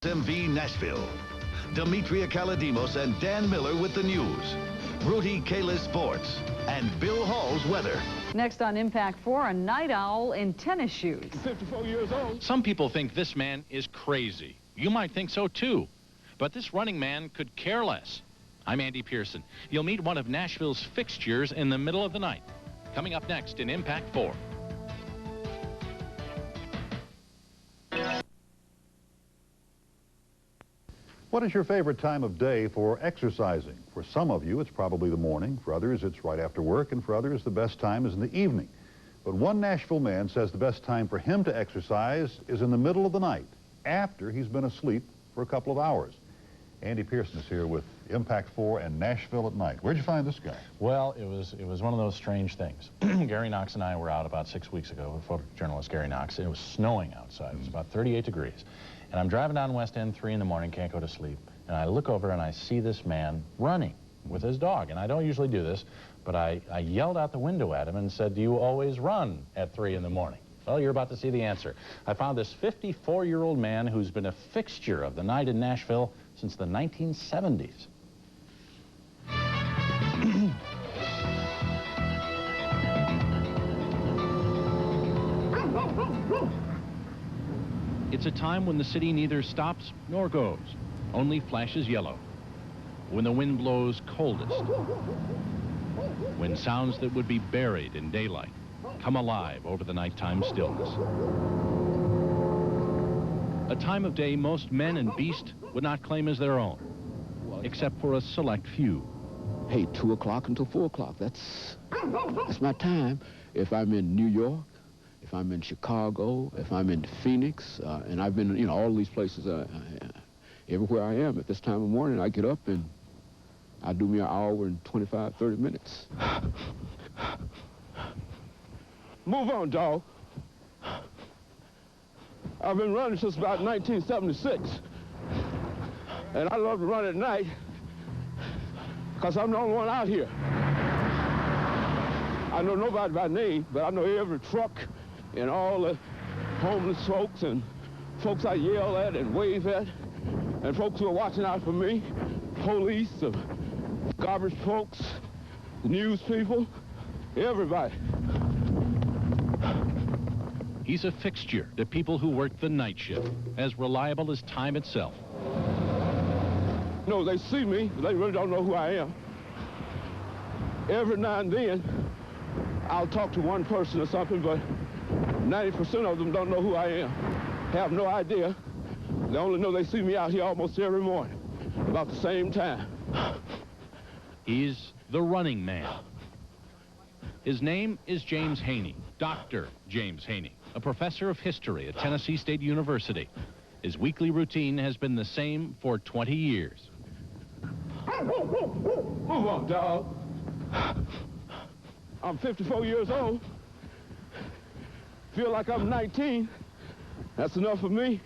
MV Nashville. Demetria Kaladimos and Dan Miller with the news. Rudy Kalis sports. And Bill Hall's weather. Next on Impact 4, a night owl in tennis shoes. 54 years old. Some people think this man is crazy. You might think so too. But this running man could care less. I'm Andy Pearson. You'll meet one of Nashville's fixtures in the middle of the night. Coming up next in Impact 4. What is your favorite time of day for exercising? For some of you, it's probably the morning. For others, it's right after work. And for others, the best time is in the evening. But one Nashville man says the best time for him to exercise is in the middle of the night, after he's been asleep for a couple of hours. Andy Pearson is here with Impact 4 and Nashville at night. Where'd you find this guy? Well, it was one of those strange things. Gary Knox and I were out about 6 weeks ago with photojournalist Gary Knox. It was snowing outside. It was about 38 degrees. And I'm driving down West End 3 in the morning, can't go to sleep. And I look over and I see this man running with his dog. And I don't usually do this, but I yelled out the window at him and said, "Do you always run at 3 in the morning?" Well, you're about to see the answer. I found this 54-year-old man who's been a fixture of the night in Nashville since the 1970s. It's a time when the city neither stops nor goes, only flashes yellow. When the wind blows coldest. When sounds that would be buried in daylight come alive over the nighttime stillness. A time of day most men and beast would not claim as their own, except for a select few. Hey, 2 o'clock until 4 o'clock. That's my time. If I'm in New York, if I'm in Chicago, if I'm in Phoenix, and I've been, all these places, everywhere I am at this time of the morning, I get up and I do me an hour and 25, 30 minutes. Move on, dog. I've been running since about 1976. And I love to run at night because I'm the only one out here. I know nobody by name, but I know every truck and all the homeless folks and folks I yell at and wave at, and folks who are watching out for me, police, the garbage folks, the news people, everybody. He's a fixture to people who work the night shift, as reliable as time itself. No, they see me, but they really don't know who I am. Every now and then, I'll talk to one person or something, but 90% of them don't know who I am, have no idea. They only know they see me out here almost every morning, about the same time. He's the running man. His name is James Haney, Dr. James Haney, a professor of history at Tennessee State University. His weekly routine has been the same for 20 years. Move on, dog. I'm 54 years old. Feel like I'm 19. That's enough for me.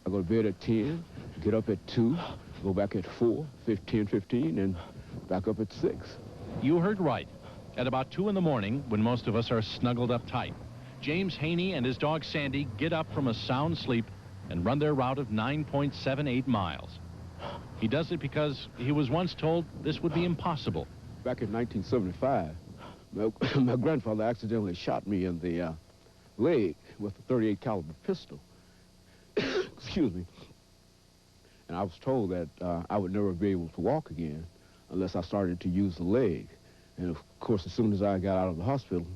I go to bed at 10, get up at 2, go back at 4, 15, and back up at 6. You heard right. At about 2 in the morning, when most of us are snuggled up tight, James Haney and his dog Sandy get up from a sound sleep and run their route of 9.78 miles. He does it because he was once told this would be impossible. Back in 1975, my grandfather accidentally shot me in the leg with a .38 caliber pistol. Excuse me. And I was told that I would never be able to walk again unless I started to use the leg. And of course, as soon as I got out of the hospital,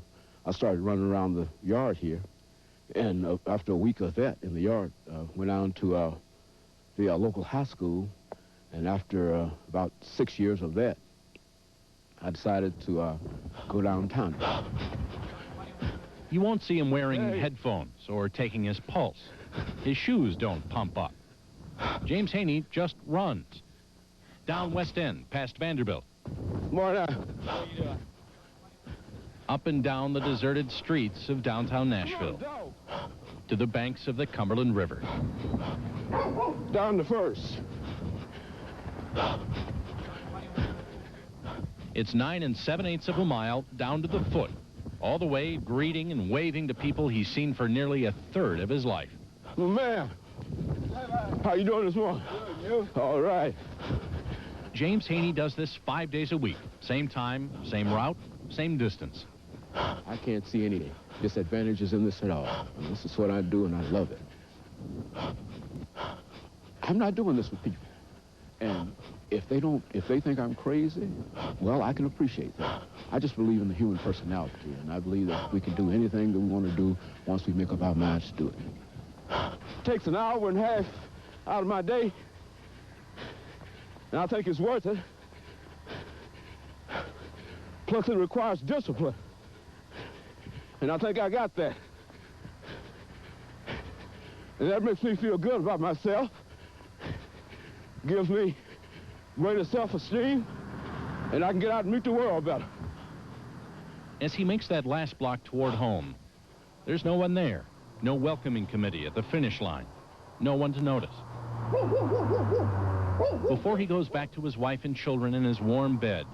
I started running around the yard here. And after a week of that in the yard, went down to the local high school. And after about 6 years of that, I decided to go downtown. You won't see him wearing headphones or taking his pulse. His shoes don't pump up. James Haney just runs. Down West End, past Vanderbilt. Morning. Up and down the deserted streets of downtown Nashville. To the banks of the Cumberland River. Down to First. It's 9 7/8 of a mile down to the foot, all the way greeting and waving to people he's seen for nearly a third of his life. Man. How you doing this morning? Good, you? All right. James Haney does this 5 days a week. Same time, same route, same distance. I can't see any disadvantages in this at all. And this is what I do, and I love it. I'm not doing this with people. And if they think I'm crazy, well, I can appreciate that. I just believe in the human personality, and I believe that we can do anything that we want to do once we make up our minds to do it. It takes an hour and a half out of my day, and I think it's worth it. Plus, it requires discipline, and I think I got that. And that makes me feel good about myself, gives me greater self-esteem, and I can get out and meet the world better. As he makes that last block toward home, there's no one there. No welcoming committee at the finish line. No one to notice. Before he goes back to his wife and children in his warm bed,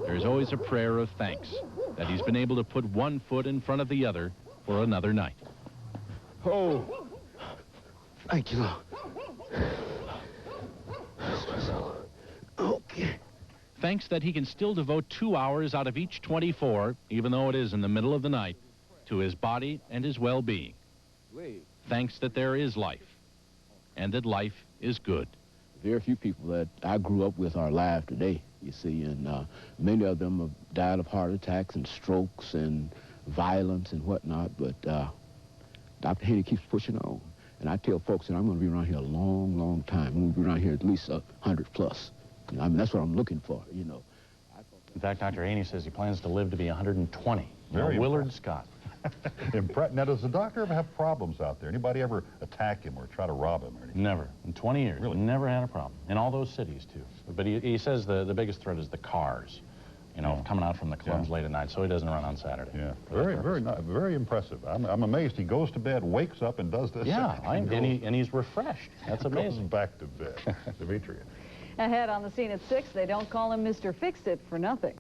there's always a prayer of thanks that he's been able to put one foot in front of the other for another night. Oh, thank you, Lord. Okay. Thanks that he can still devote 2 hours out of each 24, even though it is in the middle of the night, to his body and his well-being. Thanks that there is life, and that life is good. Very few people that I grew up with are alive today, you see, and many of them have died of heart attacks and strokes and violence and whatnot, but Dr. Haney keeps pushing on. And I tell folks that I'm going to be around here a long, long time. I'm going to be around here at least 100 plus. I mean, that's what I'm looking for, you know. In fact, Dr. Haney says he plans to live to be 120. Very Willard Scott. Now, does the doctor ever have problems out there? Anybody ever attack him or try to rob him or anything? Never. In 20 years. Really? Never had a problem. In all those cities, too. But he says the biggest threat is the cars, you know, coming out from the clubs late at night, so he doesn't run on Saturday. Yeah, very impressive. I'm amazed he goes to bed, wakes up, and does this. Yeah, and he's refreshed. That's amazing. Goes back to bed. Demetria. Ahead on the scene at 6, they don't call him Mr. Fix-It for nothing.